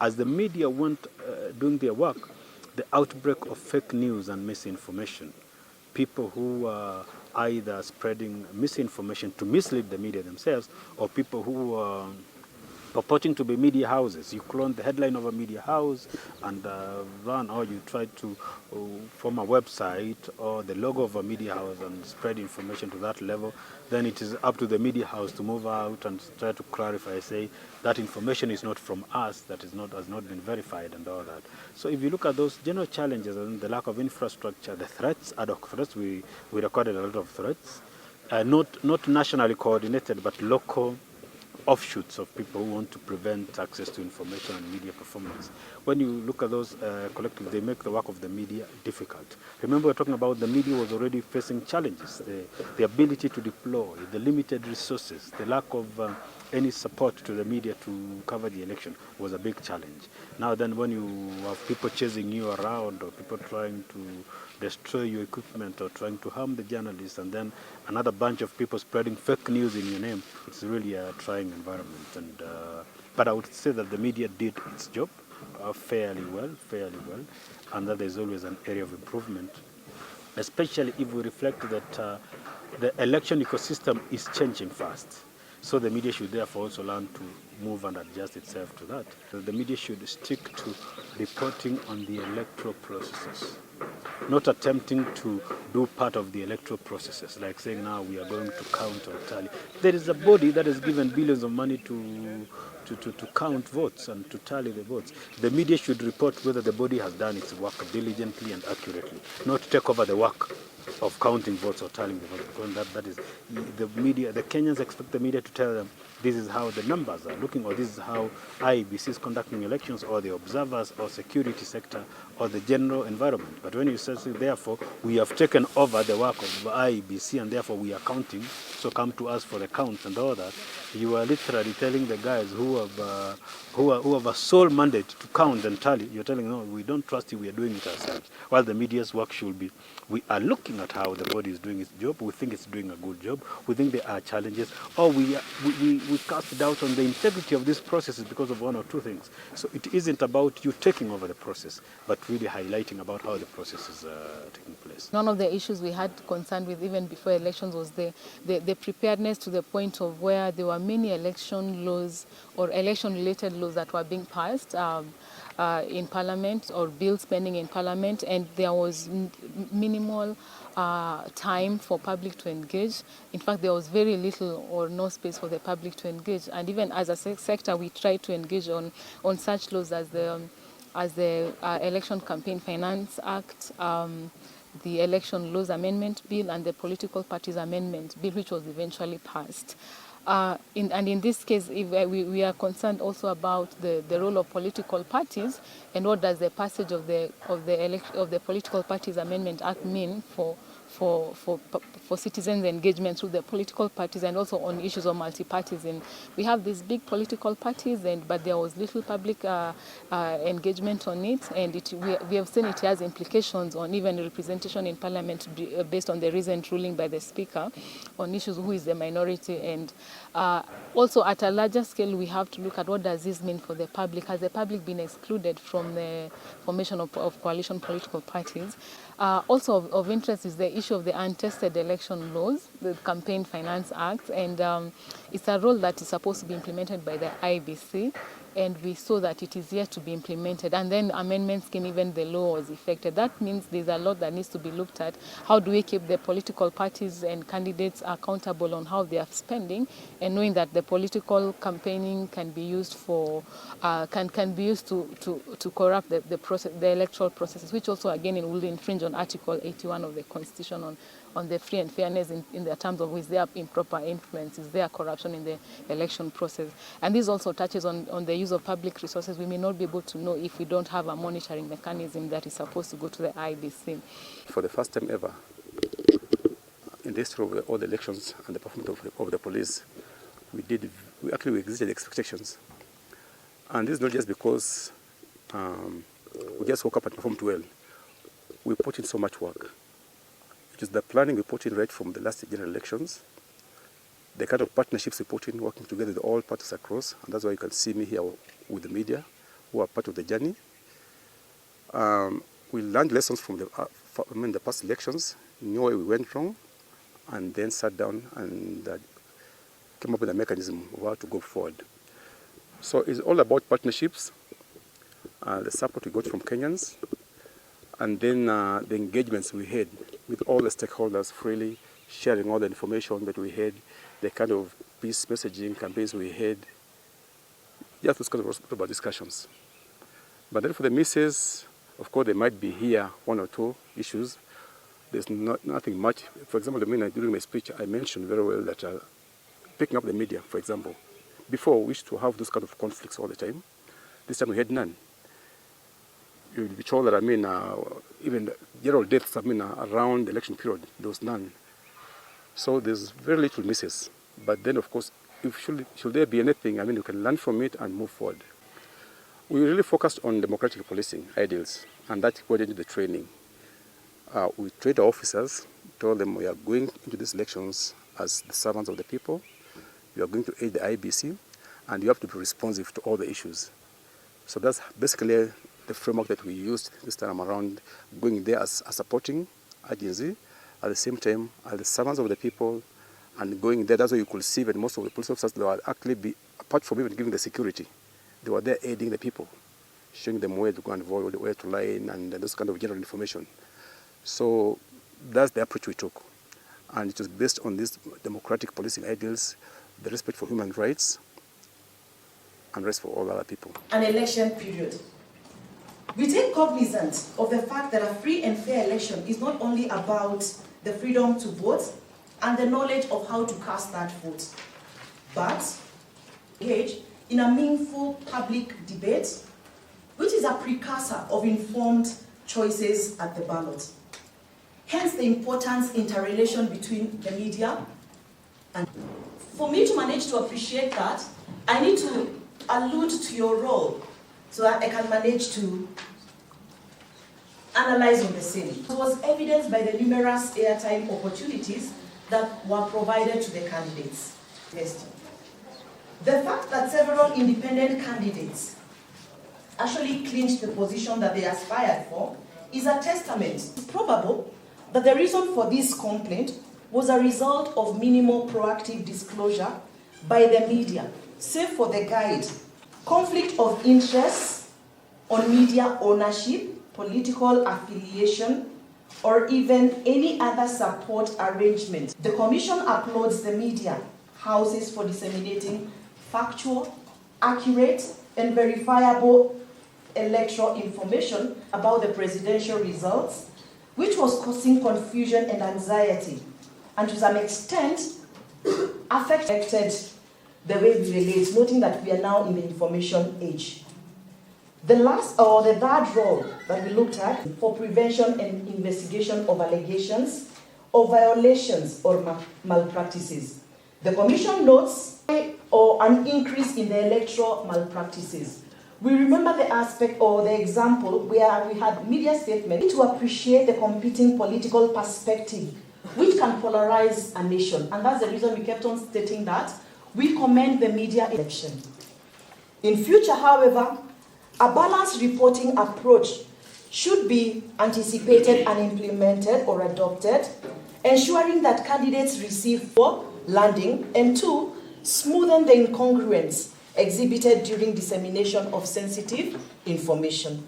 As the media weren't doing their work, the outbreak of fake news and misinformation, people who are either spreading misinformation to mislead the media themselves, or people who are purporting to be media houses. You clone the headline of a media house and run, or you try to form a website or the logo of a media house and spread information to that level. Then it is up to the media house to move out and try to clarify, say that information is not from us, that has not been verified and all that. So if you look at those general challenges and the lack of infrastructure, the threats, ad hoc threats, we recorded a lot of threats, not nationally coordinated, but local offshoots of people who want to prevent access to information and media performance. When you look at those collectively, they make the work of the media difficult. Remember, we're talking about the media was already facing challenges, the ability to deploy, the limited resources, the lack of any support to the media to cover the election was a big challenge. Now then, when you have people chasing you around, or people trying to destroy your equipment or trying to harm the journalists, and then another bunch of people spreading fake news in your name, it's really a trying environment. And but I would say that the media did its job fairly well, and that there's always an area of improvement, especially if we reflect that the election ecosystem is changing fast. So the media should therefore also learn to move and adjust itself to that. The media should stick to reporting on the electoral processes, not attempting to do part of the electoral processes, like saying now we are going to count or tally. There is a body that has given billions of money to count votes and to tally the votes. The media should report whether the body has done its work diligently and accurately, not take over the work of counting votes or tallying the votes. Because that is the media. The Kenyans expect the media to tell them this is how the numbers are looking, or this is how IEBC is conducting elections, or the observers, or security sector, or the general environment. But when you say, therefore, we have taken over the work of IEBC and therefore we are counting, so come to us for the counts and all that, you are literally telling the guys who have a sole mandate to count and tally, you're telling them, no, we don't trust you, we are doing it ourselves. While the media's work should be, we are looking at how the body is doing its job, we think it's doing a good job, we think there are challenges, or we cast doubt on the integrity of these processes because of one or two things. So it isn't about you taking over the process, but really highlighting about how the process is taking place. One of the issues we had concern with even before elections was the preparedness to the point of where there were many election laws or election-related laws that were being passed in Parliament, or bills pending in Parliament, and there was minimal time for public to engage. In fact, there was very little or no space for the public to engage. And even as a sector, we tried to engage on such laws as the Election Campaign Finance Act, the Election Laws Amendment Bill, and the Political Parties Amendment Bill, which was eventually passed. In this case, if we are concerned also about the role of political parties, and what does the passage of the Political Parties Amendment Act mean for citizens' engagement through the political parties, and also on issues of multi-partyism. We have these big political parties, but there was little public engagement on it, and we have seen it has implications on even representation in Parliament based on the recent ruling by the Speaker on issues who is the minority. And also at a larger scale, we have to look at what does this mean for the public. Has the public been excluded from the formation of coalition political parties? Also of interest is the issue of the untested election laws, the Campaign Finance Act, and it's a role that is supposed to be implemented by the IBC, and we saw that it is yet to be implemented. And then amendments came, even the law was effected. That means there's a lot that needs to be looked at. How do we keep the political parties and candidates accountable on how they are spending, and knowing that the political campaigning can be used for can be used to corrupt the process, the electoral processes, which also again will infringe on Article 81 of the Constitution on the free and fairness in the terms of is there improper influence, is there corruption in the election process. And this also touches on the use of public resources. We may not be able to know if we don't have a monitoring mechanism that is supposed to go to the IBC. For the first time ever in the history of all the elections and the performance of the police, we exceeded expectations. And this is not just because we just woke up and performed well. We put in so much work. It is the planning we put in right from the last general elections, the kind of partnerships we put in, working together with all parties across, and that's why you can see me here with the media, who are part of the journey. We learned lessons from the past elections, knew where we went wrong, and then sat down and came up with a mechanism of how to go forward. So it's all about partnerships, the support we got from Kenyans, and then the engagements we had with all the stakeholders, freely sharing all the information that we had, the kind of peace messaging campaigns we had, just those kind of discussions. But then for the misses, of course, there might be here one or two issues. There's nothing much. For example, during my speech, I mentioned very well that picking up the media, for example. Before, we used to have those kind of conflicts all the time. This time we had none. You'll be told that, even the general deaths, around the election period, there was none. So there's very little misses. But then, of course, should there be anything, you can learn from it and move forward. We really focused on democratic policing ideals, and that got into the training. We trained our officers, told them we are going into these elections as the servants of the people. You are going to aid the IBC, and you have to be responsive to all the issues. So that's basically the framework that we used this time around, going there as a supporting agency, at the same time as the servants of the people, and going there. That's why you could see that most of the police officers, they were actually, apart from even giving the security, they were there aiding the people, showing them where to go and vote, where to line, and those kind of general information. So that's the approach we took. And it was based on these democratic policing ideals, the respect for human rights, and respect for all other people. An election period. We take cognizance of the fact that a free and fair election is not only about the freedom to vote and the knowledge of how to cast that vote, but engage in a meaningful public debate, which is a precursor of informed choices at the ballot. Hence the important interrelation between the media and... For me to manage to appreciate that, I need to allude to your role so that I can manage to analyze on the same. It was evidenced by the numerous airtime opportunities that were provided to the candidates. The fact that several independent candidates actually clinched the position that they aspired for is a testament. It's probable that the reason for this complaint was a result of minimal proactive disclosure by the media, save for the guide, conflict of interest on media ownership, political affiliation, or even any other support arrangement. The Commission applauds the media houses for disseminating factual, accurate, and verifiable electoral information about the presidential results, which was causing confusion and anxiety, and to some extent affected the way we relate, noting that we are now in the information age. The third role that we looked at for prevention and investigation of allegations of violations or malpractices. The Commission notes an increase in the electoral malpractices. We remember the aspect or the example where we had media statements to appreciate the competing political perspective, which can polarize a nation. And that's the reason we kept on stating that we commend the media election. In future, however, a balanced reporting approach should be anticipated and implemented or adopted, ensuring that candidates receive for landing, and two, smoothen the incongruence exhibited during dissemination of sensitive information.